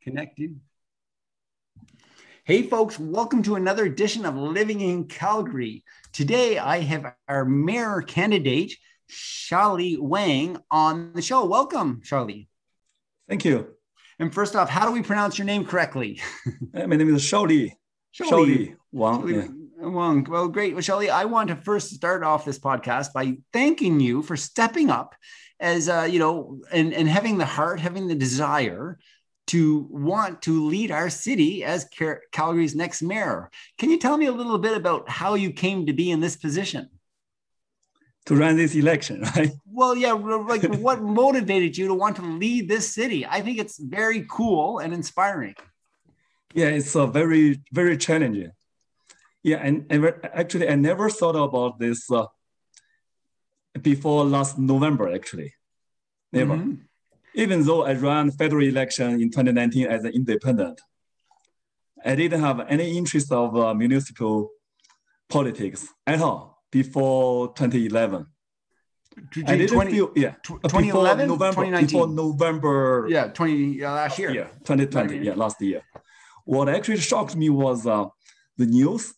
Connected. Hey folks, welcome to another edition of Living in Calgary. Today I have our mayor candidate, Shaoli Wang, on the show. Welcome, Shaoli. Thank you. And first off, how do we pronounce your name correctly? My name is Shaoli. Shaoli Wang. Wang. Well, great. Well, Shaoli, I want to first start off this podcast by thanking you for stepping up as, and having the heart, having the desire to want to lead our city as Calgary's next mayor. Can you tell me a little bit about how you came to be in this position? To run this election, right? Well, yeah, like what motivated you to want to lead this city? I think it's very cool and inspiring. Yeah, it's a very, very challenging. Yeah, and actually, I never thought about this before last November, actually. Never. Mm-hmm. Even though I ran federal election in 2019 as an independent, I didn't have any interest of municipal politics at all before 2011. I didn't feel, 2011, before November. Yeah, last year. Yeah, 2020, last year. What actually shocked me was the news,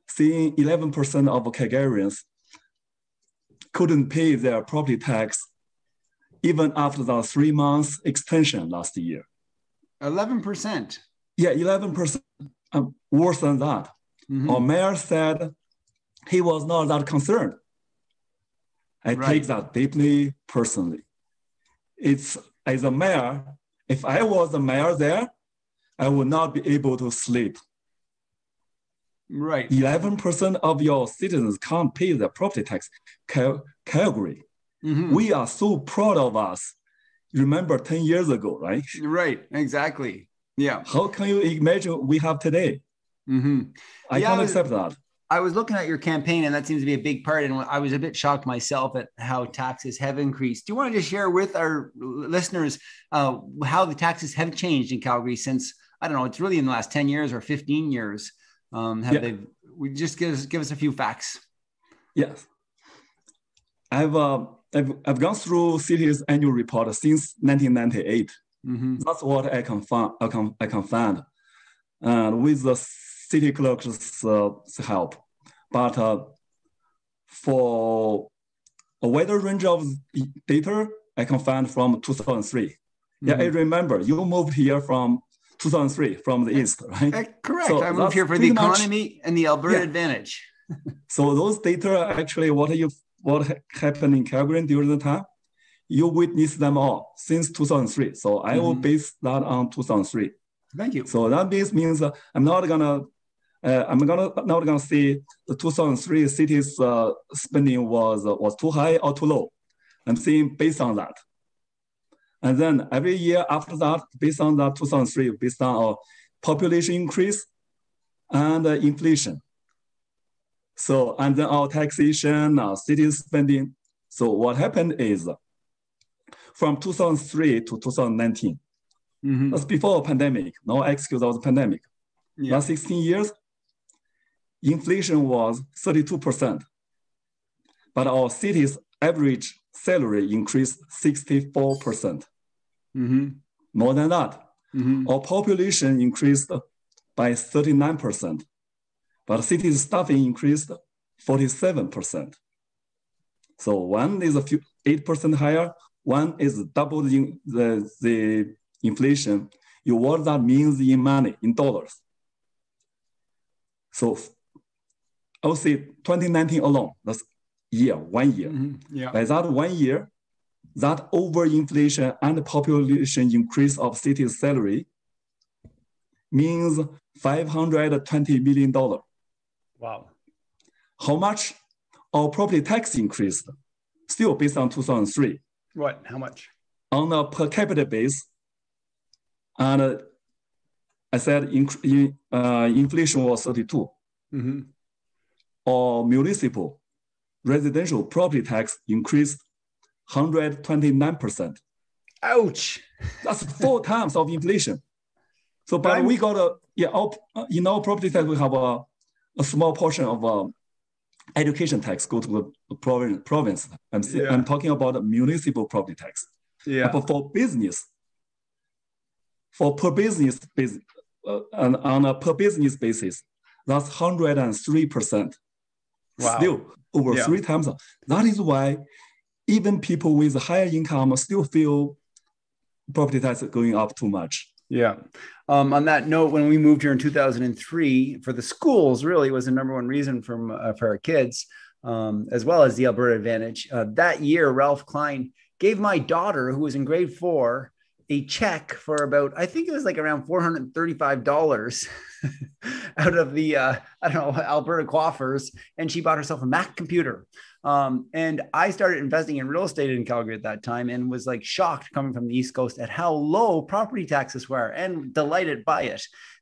seeing 11% of Calgarians couldn't pay their property tax even after the 3 months extension last year. 11%? Yeah, 11%, worse than that. Mm-hmm. Our mayor said he was not that concerned. I take that deeply personally. It's, as a mayor, if I was the mayor there, I would not be able to sleep. Right. 11% of your citizens can't pay their property tax. Calgary. Mm-hmm. We are so proud of us. Remember 10 years ago, right? Right, exactly. Yeah. How can you imagine we have today? Mm-hmm. I can't accept that. I was looking at your campaign, and that seems to be a big part. And I was a bit shocked myself at how taxes have increased. Do you want to just share with our listeners how the taxes have changed in Calgary since, I don't know, it's really in the last 10 years or 15 years? We just give us a few facts. Yes. I've gone through city's annual report since 1998. Mm-hmm. That's what I can find, and with the city clerk's help. But for a wider range of data, I can find from 2003. Mm-hmm. Yeah, I remember you moved here from 2003 from the east, right? Correct. So I moved here for the economy and the Alberta Advantage. So those data actually what happened in Calgary during the time, you witnessed them all since 2003. So I will base that on 2003. Thank you. So that means I'm not gonna say the 2003 city's spending was too high or too low. I'm saying based on that. And then every year after that, based on that 2003, based on our population increase and inflation. So, and then our taxation, our city spending. So what happened is from 2003 to 2019, that's before a pandemic, no excuse of the pandemic. Yeah. Last 16 years, inflation was 32%, but our city's average salary increased 64%. Mm-hmm. More than that, our population increased by 39%. But city's staffing increased 47%. So one is 8% higher, one is double the inflation. What that means in money, in dollars. So I would say 2019 alone, that's 1 year. Mm-hmm. Yeah. By that 1 year, that overinflation and population increase of city's salary means $520 million. Wow. How much our property tax increased? Still based on 2003. What? How much? On a per capita base, and I said inflation was 32. Mm-hmm. Our municipal residential property tax increased 129%. Ouch! That's 4 times of inflation. So, but we got in our property tax we have a small portion of education tax go to the province. I'm talking about municipal property tax. Yeah. But for for per business basis, on a per business basis, that's 103%. Wow. Still over 3 times. That is why even people with higher income still feel property tax going up too much. Yeah. On that note, when we moved here in 2003, for the schools, really was the number one reason for our kids, as well as the Alberta Advantage. That year, Ralph Klein gave my daughter, who was in grade 4, a check for about, I think it was like around $435 out of the, Alberta coffers. And she bought herself a Mac computer. And I started investing in real estate in Calgary at that time and was like shocked coming from the East Coast at how low property taxes were and delighted by it.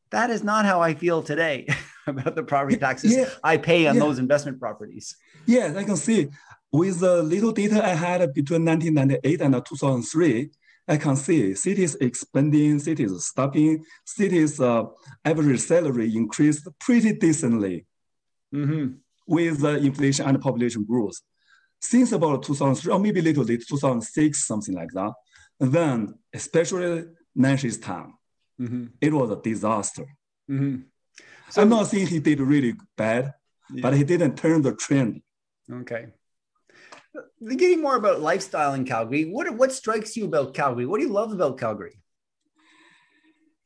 That is not how I feel today about the property taxes I pay on those investment properties. Yes, I can see. With the little data I had between 1998 and 2003, I can see cities expanding, cities stopping, cities average salary increased pretty decently with the inflation and population growth. Since about 2003, or maybe a little late, 2006, something like that. And then, especially Nancy's time, it was a disaster. So, I'm not saying he did really bad, but he didn't turn the trend. Okay. Getting more about lifestyle in Calgary, what strikes you about Calgary? What do you love about Calgary?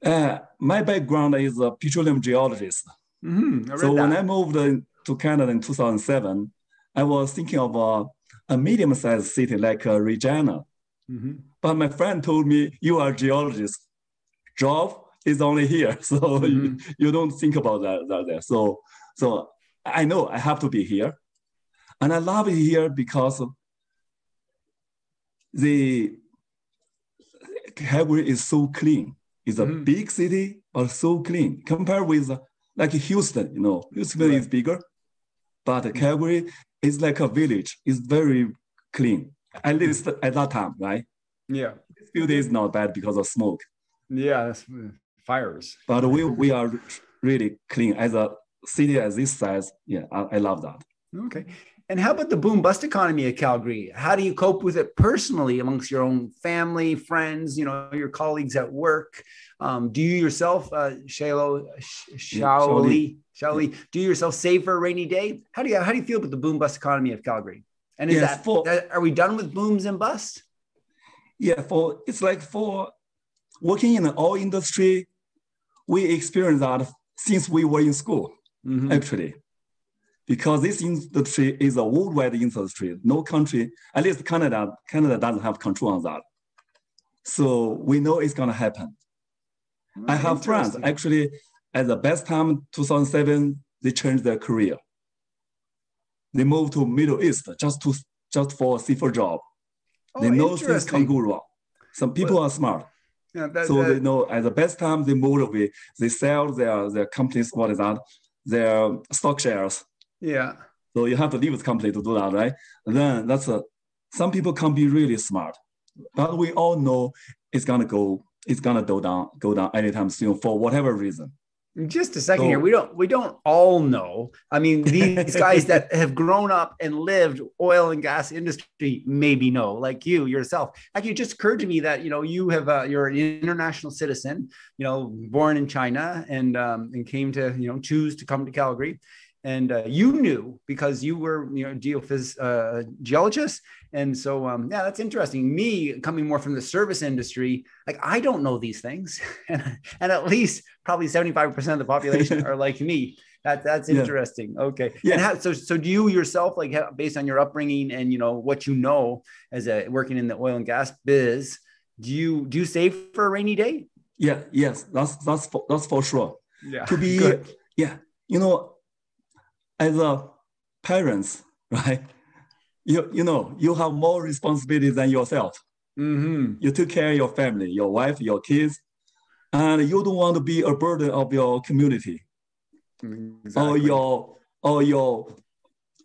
My background is a petroleum geologist. When I moved to Canada in 2007, I was thinking of a medium-sized city like Regina. But my friend told me, you are a geologist. Job is only here. So you don't think about that there. So I know I have to be here. And I love it here because the Calgary is so clean. It's a big city, but so clean. Compared with like Houston, Houston is bigger, but Calgary is like a village. It's very clean, at least at that time, right? Yeah. This few days not bad because of smoke. Yeah, that's fires. But we are really clean as a city as this size. Yeah, I love that. Okay. And how about the boom bust economy of Calgary? How do you cope with it personally amongst your own family, friends, your colleagues at work? Do you yourself, Shaoli, do you yourself save for a rainy day? How do you feel about the boom bust economy of Calgary? And is are we done with booms and busts? Yeah, it's like for working in the oil industry, we experienced that since we were in school, actually. Because this industry is a worldwide industry. No country, at least Canada doesn't have control on that. So we know it's gonna happen. I have friends, actually, at the best time, 2007, they changed their career. They moved to Middle East just for a safer job. They know things can go wrong. Some people are smart. Yeah, they know at the best time they move away, they sell their companies, their stock shares. Yeah. So you have to leave the company to do that, right? And then some people can be really smart, but we all know it's gonna go down anytime soon for whatever reason. Just a second here. We don't all know. I mean, these guys that have grown up and lived oil and gas industry maybe know, like you yourself. Actually, it just occurred to me that you're an international citizen, born in China and came to choose to come to Calgary. And you knew because you were, geologist. And so, that's interesting. Me coming more from the service industry, like I don't know these things. and at least probably 75% of the population are like me. That's interesting. Okay. Yeah. And so do you yourself, like based on your upbringing and, what you know as working in the oil and gas biz, do you save for a rainy day? Yeah. Yes. That's for sure. Yeah. To be, good. Yeah. As a parents, right? You have more responsibility than yourself. You take care of your family, your wife, your kids, and you don't want to be a burden of your community or your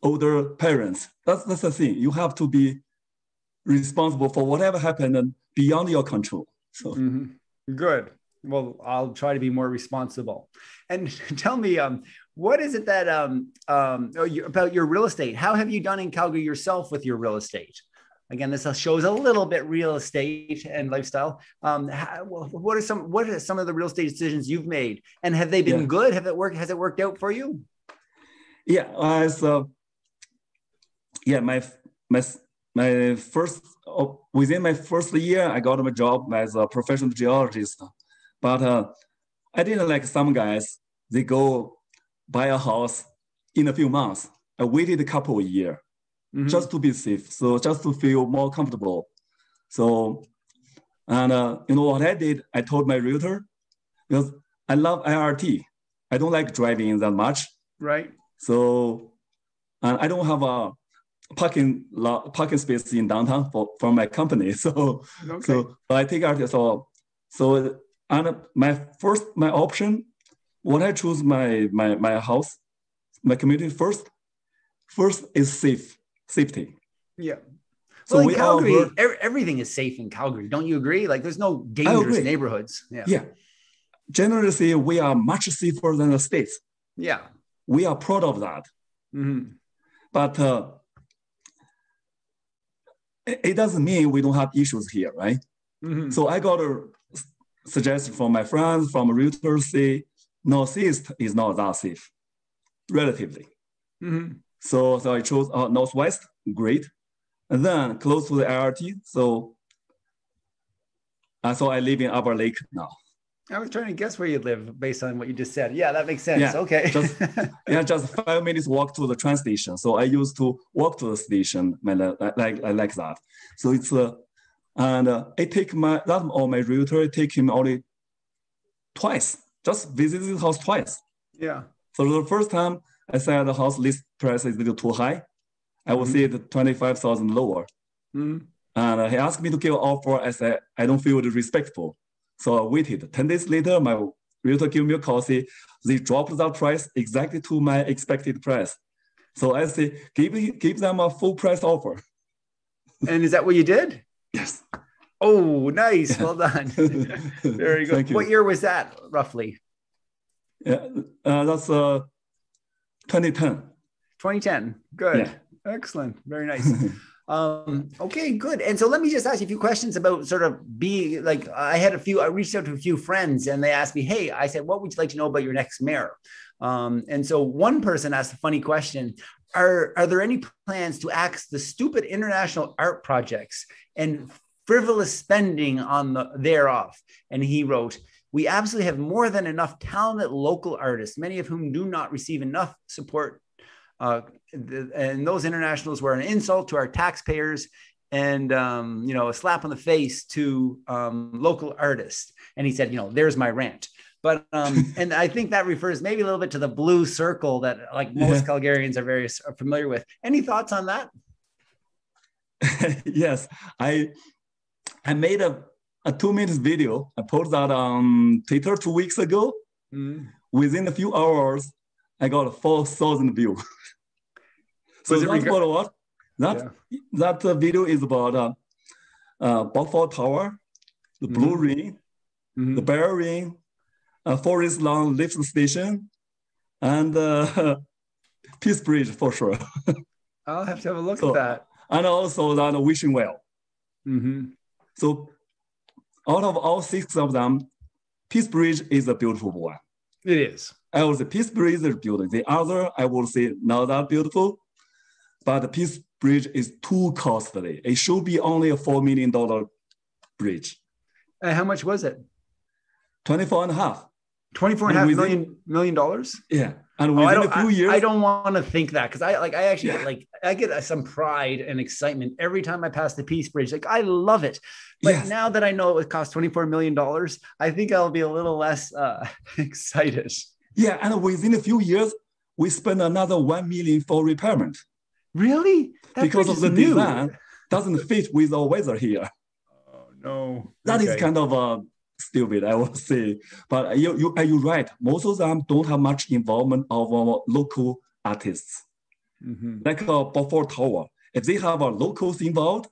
older parents. That's the thing. You have to be responsible for whatever happened beyond your control. So good. Well, I'll try to be more responsible. And tell me, what is it that about your real estate? How have you done in Calgary yourself with your real estate? again, this shows a little bit real estate and lifestyle. What are some of the real estate decisions you've made, and have they been good? Has it worked out for you? Yeah, my first within my first year, I got a job as a professional geologist, but I didn't like some guys. They go buy a house in a few months. I waited a couple of years just to be safe, so just to feel more comfortable. So, and you know what I did? I told my realtor, because I love IRT. I don't like driving that much. Right. So, and I don't have a parking space in downtown for my company. So, so I take out so and my option, when I choose my house, my community first is safety. Yeah. So well, in Calgary, everything is safe in Calgary. Don't you agree? Like, there's no dangerous neighborhoods. Yeah. Generally, we are much safer than the States. Yeah. We are proud of that. Mm-hmm. But it doesn't mean we don't have issues here, right? Mm-hmm. So I got a suggestion from my friends, from realtors, say Northeast is not that safe, relatively. Mm-hmm. So I chose Northwest, great. And then close to the LRT. So I live in Upper Lake now. I was trying to guess where you live based on what you just said. Yeah, that makes sense. Yeah, okay. just 5 minutes walk to the train station. So I used to walk to the station, I like that. So it's and it take my realtor, it take him only twice, just visit the house twice. Yeah. So the first time I said the house list price is a little too high, I will see it 25,000 lower. Mm-hmm. And he asked me to give an offer. I said, I don't feel respectful. So I waited. 10 days later, my realtor gave me a call, say, they dropped that price exactly to my expected price. So I say, give them a full price offer. And is that what you did? Yes. Oh, nice. Well done. Very good. Thank you. What year was that, roughly? Yeah, that's 2010. 2010. Good. Yeah. Excellent. Very nice. Okay, good. And so let me just ask you a few questions about sort of I reached out to a few friends and they asked me, hey, I said, what would you like to know about your next mayor? And so one person asked a funny question. Are there any plans to axe the stupid international art projects and frivolous spending thereof? And he wrote, we absolutely have more than enough talented local artists, many of whom do not receive enough support. And those internationals were an insult to our taxpayers and, a slap on the face to local artists. And he said, there's my rant. But, and I think that refers maybe a little bit to the blue circle that most Calgarians are very familiar with. Any thoughts on that? Yes, I made a 2-minute video. I posted that on Twitter 2 weeks ago. Mm. Within a few hours, I got 4,000 views. So that's about what? That video is about Buffalo Tower, the Blue Ring, the Bear Ring, Forest Lawn Lift Station, and Peace Bridge for sure. I'll have to have a look at that. And also that Wishing Well. Mm-hmm. So out of all 6 of them, Peace Bridge is a beautiful one. It is. I would say Peace Bridge is beautiful. The other, I would say, not that beautiful. But the Peace Bridge is too costly. It should be only a $4 million bridge. How much was it? 24.5. $24.5 million? Yeah. And within a few years. I don't want to think that because I get some pride and excitement every time I pass the Peace Bridge. I love it. But now that I know it costs $24 million, I think I'll be a little less excited. Yeah. And within a few years, we spend another $1 million for repairment. Really? Because of the design doesn't fit with the weather here. Oh, no. That is kind of stupid, I would say. But you're right. Most of them don't have much involvement of local artists. Mm-hmm. Like Buffalo Tower. If they have locals involved,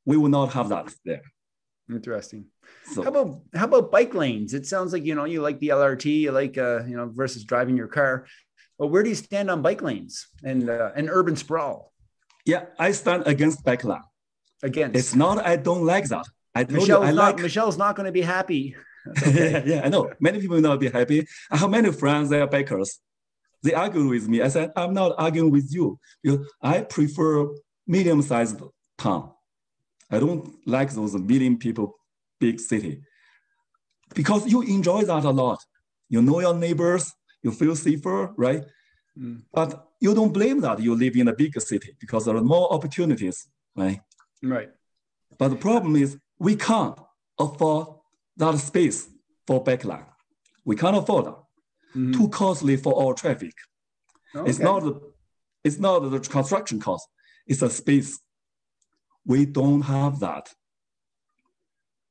we will not have that there. Interesting. So, how about bike lanes? It sounds like, you like the LRT, you like, versus driving your car. But where do you stand on bike lanes and urban sprawl? Yeah, I stand against bike lane. against. It's not, I don't like that. I told you, Michelle's not going to be happy. Okay. Yeah, I know. Many people will not be happy. I have many friends, they are bakers. They argue with me. I said, I'm not arguing with you because I prefer medium-sized town. I don't like those million people, big city. Because you enjoy that a lot. You know your neighbors, you feel safer, right? Mm. But you don't blame that you live in a bigger city because there are more opportunities, right? Right. But the problem is we can't afford that space for backline. We can't afford that. Mm-hmm. Too costly for our traffic. Okay. It's not the construction cost, it's a space. We don't have that.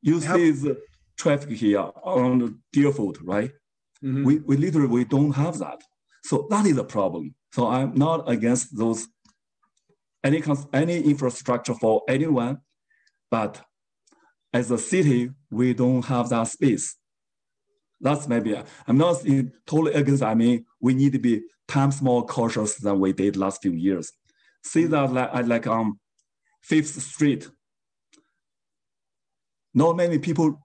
You see the traffic here on Deerfoot, right? Mm-hmm. We literally don't have that. So that is a problem. So I'm not against those any infrastructure for anyone, but as a city, we don't have that space. That's maybe, I'm not totally against, I mean, we need to be times more cautious than we did last few years. See that like 5th Street, not many people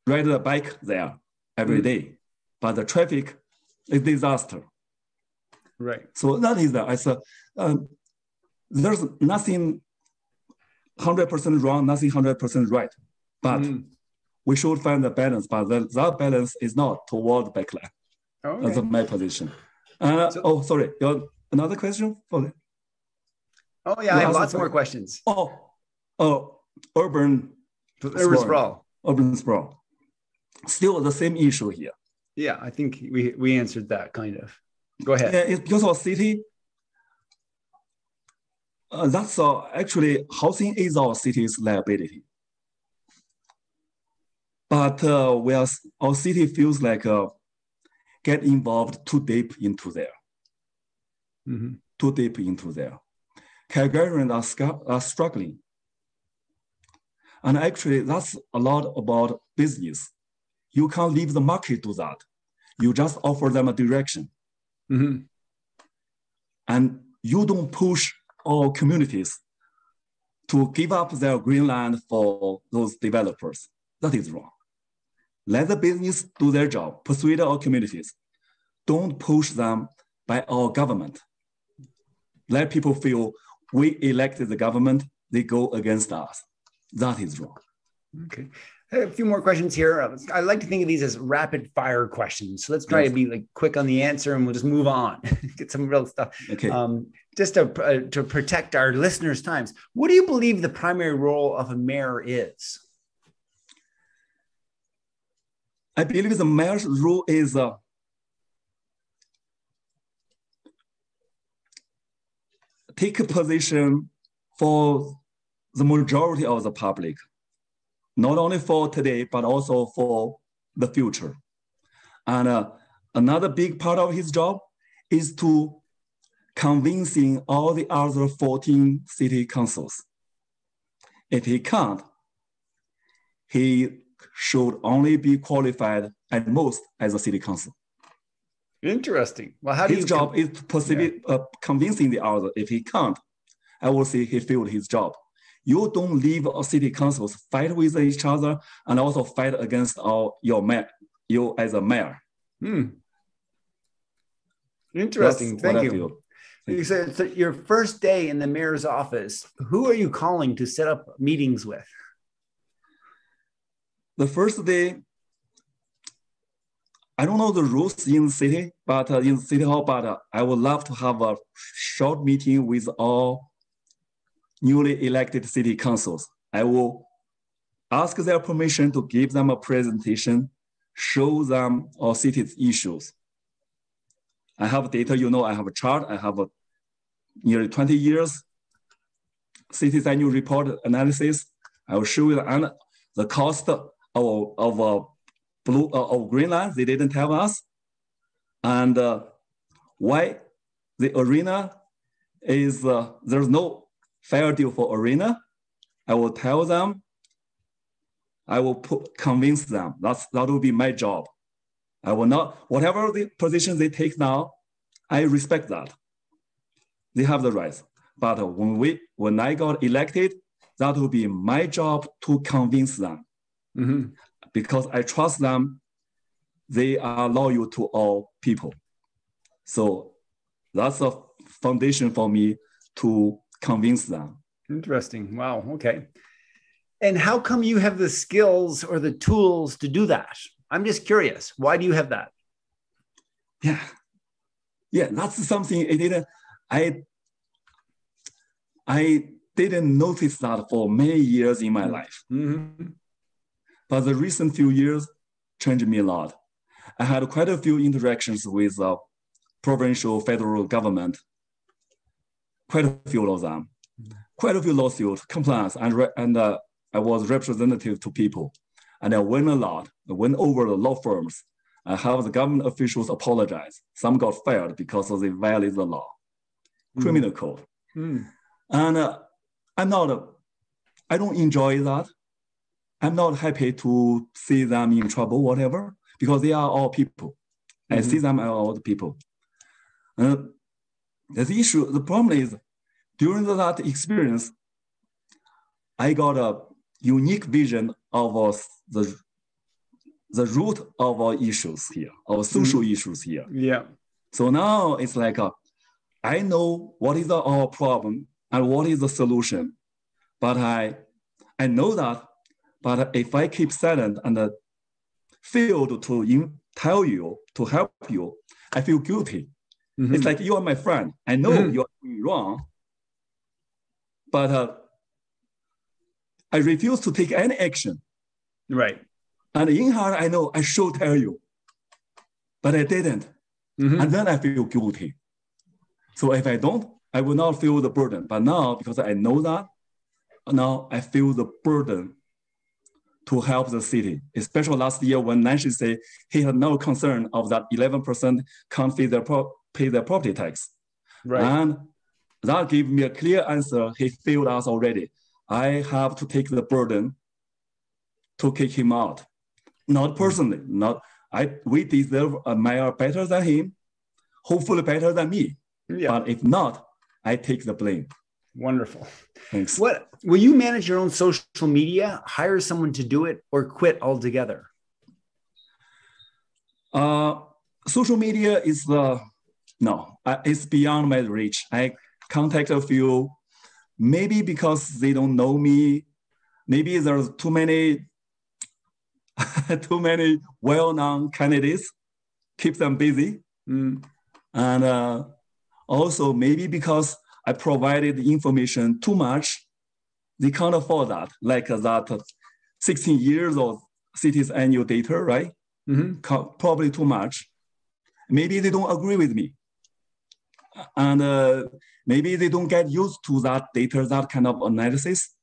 ride a bike there every day, but the traffic is disaster. Right. So that is there's nothing 100% wrong, nothing 100% right, but we should find a balance, but that balance is not toward backline. Okay. That's my position. Sorry, you have another question? Oh yeah, I have lots more questions. Urban sprawl. Urban sprawl. Still the same issue here. Yeah, I think we answered that kind of. Go ahead. Yeah, it's because of city. That's actually housing is our city's liability. But our city feels like get involved too deep into there. Mm-hmm. Too deep into there. Calgarians are struggling. And actually, that's a lot about business. You can't leave the market to that. You just offer them a direction. Mm-hmm. And you don't push all communities to give up their green land for those developers. That is wrong. Let the business do their job, persuade our communities. Don't push them by our government. Let people feel we elected the government, they go against us. That is wrong. Okay. I have a few more questions here. I like to think of these as rapid fire questions. So let's try to be quick on the answer and we'll just move on, get some real stuff. Okay. Just to protect our listeners' times. What do you believe the primary role of a mayor is? I believe the mayor's role is take a position for the majority of the public, not only for today, but also for the future. And another big part of his job is to convincing all the other 14 city councils. If he can't, he should only be qualified at most as a city council. Interesting. Well, how do his job is to convincing the other. If he can't, I will say he failed his job. You don't leave a city councils fight with each other and also fight against your mayor, you as a mayor. Interesting. Thank you. You said so your first day in the mayor's office, who are you calling to set up meetings with? The first day, I don't know the rules in the city, but in City Hall, but I would love to have a short meeting with all newly elected city councils. I will ask their permission to give them a presentation, show them our city's issues. I have data, I have a chart, I have nearly 20 years city's annual report analysis. I will show you the cost of green land, they didn't tell us, and why the arena is, there's no fair deal for arena. I will tell them, I will convince them, that will be my job. I will not, whatever the position they take now, I respect that. They have the rights. But when I got elected, that will be my job to convince them. Mm-hmm. Because I trust them, they are loyal to all people. So that's a foundation for me to convince them. Interesting. Wow. Okay. And how come you have the skills or the tools to do that? I'm just curious. Why do you have that? Yeah, that's something I didn't notice that for many years in my life. Mm-hmm. But the recent few years changed me a lot. I had quite a few interactions with provincial, federal government, quite a few of them, quite a few lawsuits, complaints, and I was representative to people. And I win a lot. I win over the law firms. I have the government officials apologize. Some got fired because they violated the law, criminal code. And I don't enjoy that. I'm not happy to see them in trouble, whatever, because they are all people. I see them as all the people. The problem is, during that experience, I got a unique vision of the root of our issues here, our social issues here. Yeah. So now it's like, I know what is our problem and what is the solution, but I know that, but if I keep silent and failed to tell you, to help you, I feel guilty. Mm-hmm. It's like you are my friend. I know you are doing wrong, but I refuse to take any action. Right. And in heart, I know I should tell you, but I didn't. Mm-hmm. And then I feel guilty. So if I don't, I will not feel the burden. But now, because I know that, now I feel the burden to help the city, especially last year when Nancy said he had no concern of that 11% can't pay their property tax. Right. And that gave me a clear answer. He failed us already. I have to take the burden to kick him out. Not personally, we deserve a mayor better than him, hopefully better than me. Yeah. But if not, I take the blame. Wonderful. Thanks. Will you manage your own social media, hire someone to do it, or quit altogether? Social media is it's beyond my reach. I contact a few, maybe because they don't know me. Maybe there's too many well-known candidates, keep them busy. And also maybe because I provided information too much, they can't afford that, like that 16 years of city's annual data, right? Mm-hmm. Probably too much. Maybe they don't agree with me. And maybe they don't get used to that data, that kind of analysis.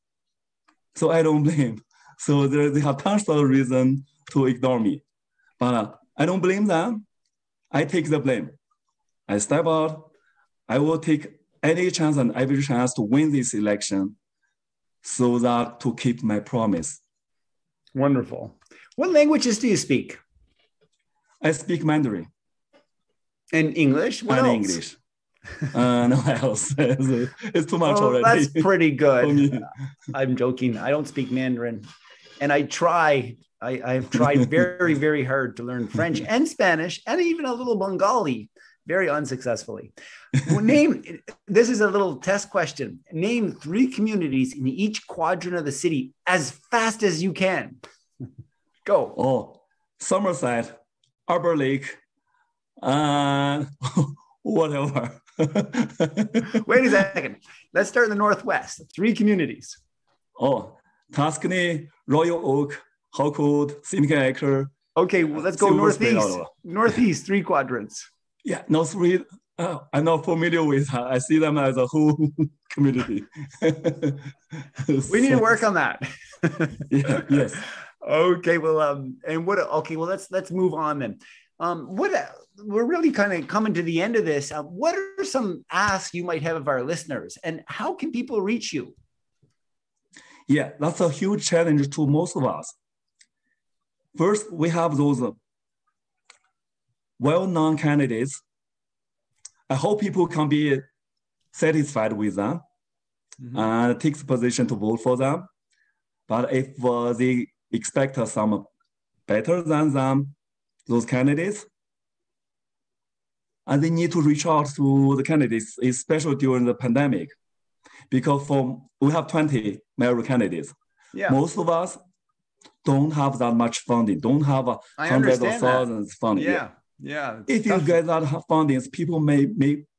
So I don't blame. So they have tons of reason to ignore me. But I don't blame them. I take the blame. I step out. I will take any chance and every chance to win this election so that to keep my promise. Wonderful. What languages do you speak? I speak Mandarin. And English? What else? English. No else. It's too much already. That's pretty good. I'm joking. I don't speak Mandarin. And I've tried very, very hard to learn French and Spanish and even a little Bengali, very unsuccessfully. This is a little test question. Name 3 communities in each quadrant of the city as fast as you can. Go. Oh, Somerset, Arbor Lake, whatever. Wait a second. Let's start in the Northwest. 3 communities. Oh, Tuscany, Royal Oak, Hawkwood, Simcoe Acre. Okay, well, let's go northeast. Northeast, 3 quadrants. Yeah, North Reed. I'm not familiar with her. I see them as a whole community. We need to work on that. Yeah, yes. Okay, well, let's move on then. We're really kind of coming to the end of this. What are some asks you might have of our listeners, and how can people reach you? Yeah, that's a huge challenge to most of us. First, we have those well-known candidates. I hope people can be satisfied with them. and takes position to vote for them. But if they expect some better than them, those candidates, and they need to reach out to the candidates, especially during the pandemic, because we have 20 mayoral candidates. Yeah. Most of us don't have that much funding, don't have hundreds of thousands funding. Yeah. Yeah. If you get that funding, people may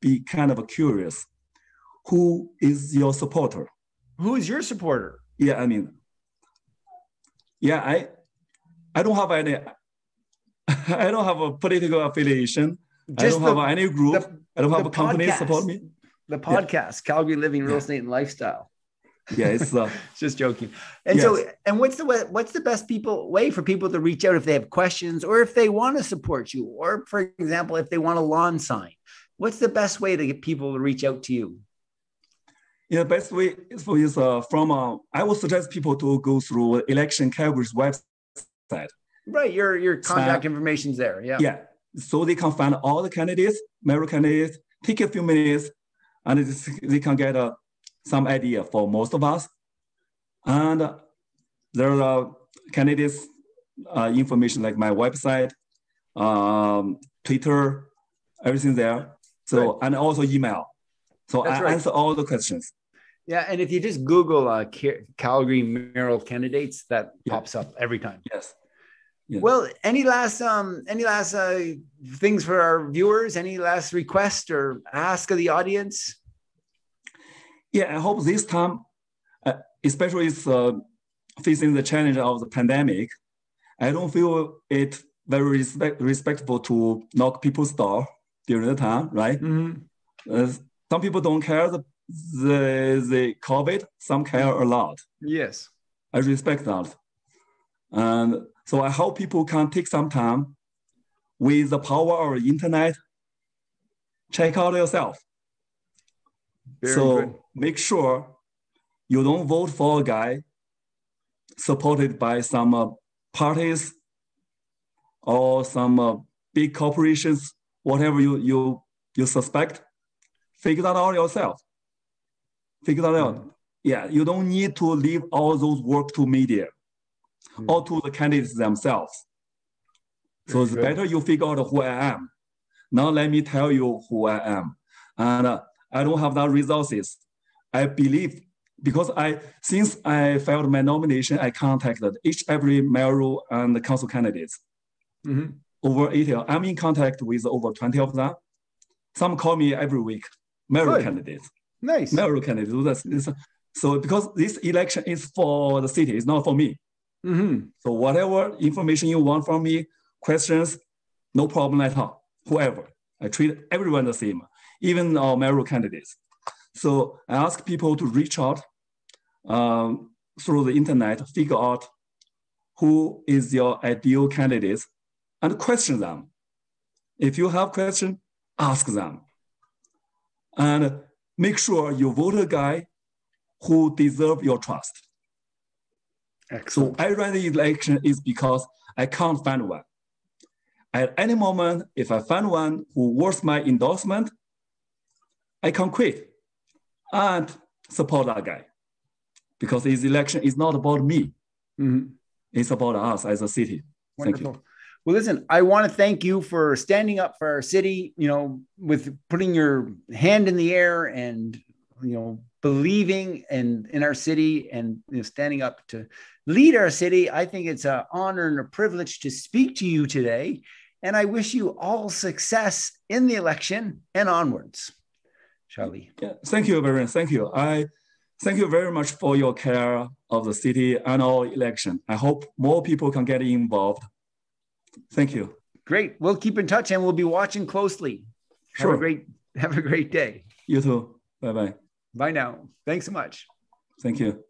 be kind of curious. Who is your supporter? Who is your supporter? Yeah, I mean, yeah, I don't have any, I don't have a political affiliation. I don't have any group. I don't have a company support me. The podcast, Calgary Living Real Estate and Lifestyle. Yeah, it's just joking. And so, and what's the best way for people to reach out if they have questions or if they want to support you, or for example, if they want a lawn sign? What's the best way to get people to reach out to you? Yeah, best way is from I would suggest people to go through Election Calgary's website. Right, your contact information's there. Yeah. Yeah, so they can find all the candidates, mayoral candidates. Take a few minutes, and they can get some idea for most of us. And there are candidates information like my website, Twitter, everything there. So and also email. So I answer all the questions. Yeah, and if you just Google Calgary Mayoral Candidates, that pops up every time. Yes. Yeah. Well, any last things for our viewers? Any last request or ask of the audience? Yeah, I hope this time, especially facing the challenge of the pandemic, I don't feel it very respectful to knock people's door during the time, right? Mm-hmm. Some people don't care the COVID, some care a lot. Yes. I respect that. And so I hope people can take some time with the power of the internet, check out yourself. Very good. Make sure you don't vote for a guy supported by some parties or some big corporations, whatever you suspect. Figure that out yourself. Figure that out. Yeah, you don't need to leave all those work to media or to the candidates themselves. So it's better you figure out who I am. Now let me tell you who I am. And I don't have that resources. I believe, because since I filed my nomination, I contacted every mayoral and council candidates. Mm-hmm. Over 80. I'm in contact with over 20 of them. Some call me every week. Mayoral candidates. Nice. Mayoral candidates. So because this election is for the city, it's not for me. Mm-hmm. So whatever information you want from me, questions, no problem at all. Whoever. I treat everyone the same, even our mayoral candidates. So I ask people to reach out through the internet, figure out who is your ideal candidates and question them. If you have questions, ask them. And make sure you vote a guy who deserves your trust. Excellent. So I ran the election is because I can't find one. At any moment, if I find one who worth my endorsement, I can quit and support that guy. Because his election is not about me. Mm-hmm. It's about us as a city. Wonderful. Thank you. Well, listen, I want to thank you for standing up for our city, with putting your hand in the air and, believing in our city and standing up to lead our city. I think it's an honor and a privilege to speak to you today. And I wish you all success in the election and onwards. Shaoli. Yeah, thank you, Baron. Thank you. I thank you very much for your care of the city and our election. I hope more people can get involved. Thank you. Great. We'll keep in touch and we'll be watching closely. Sure. Have a great day. You too. Bye-bye. Bye now. Thanks so much. Thank you.